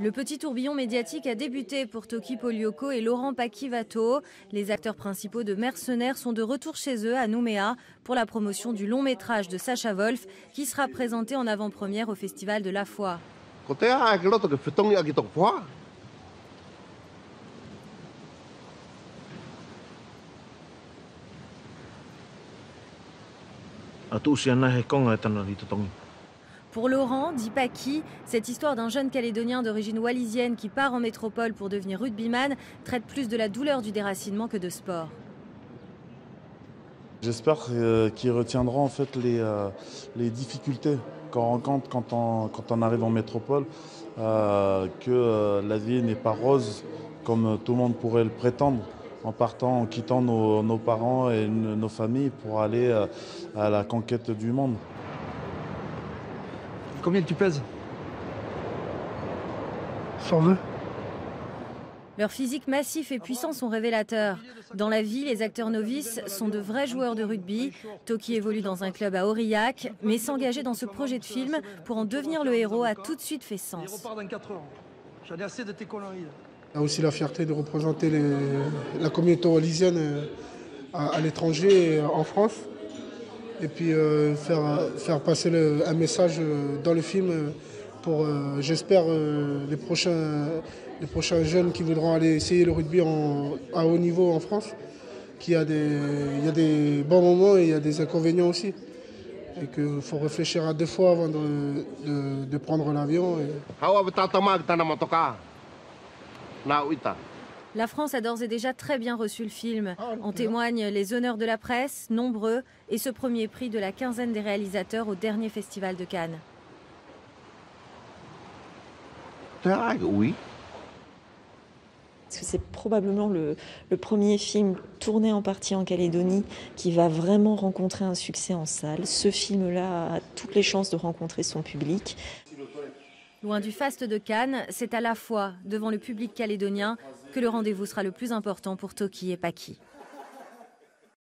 Le petit tourbillon médiatique a débuté pour Toki Polioko et Laurent Paquivato. Les acteurs principaux de Mercenaires sont de retour chez eux à Nouméa pour la promotion du long métrage de Sacha Wolf qui sera présenté en avant-première au Festival de la Foi. Pour Laurent, dit Paki, cette histoire d'un jeune Calédonien d'origine wallisienne qui part en métropole pour devenir rugbyman traite plus de la douleur du déracinement que de sport. J'espère qu'ils retiendront en fait les difficultés qu'on rencontre quand on arrive en métropole, que la vie n'est pas rose comme tout le monde pourrait le prétendre, en quittant nos parents et nos familles pour aller à la conquête du monde. Combien tu pèses? 120. Leur physique massif et puissant sont révélateurs. Dans la vie, les acteurs novices sont de vrais joueurs de rugby. Toki évolue dans un club à Aurillac, mais s'engager dans ce projet de film pour en devenir le héros a tout de suite fait sens. Il repart dans 4 heures. J'en ai assez de tes conneries. Il y a aussi la fierté de représenter la communauté wallisienne à l'étranger et en France. Et puis faire passer un message dans le film pour, j'espère, les prochains jeunes qui voudront aller essayer le rugby à haut niveau en France, qu'il y a des bons moments et il y a des inconvénients aussi. Et qu'il faut réfléchir à 2 fois avant de prendre l'avion. La France a d'ores et déjà très bien reçu le film. En témoignent les honneurs de la presse, nombreux, et ce premier prix de la quinzaine des réalisateurs au dernier festival de Cannes. Oui. Parce que c'est probablement le premier film tourné en partie en Calédonie qui va vraiment rencontrer un succès en salle. Ce film-là a toutes les chances de rencontrer son public. Loin du faste de Cannes, c'est à la fois devant le public calédonien que le rendez-vous sera le plus important pour Toki et Paki.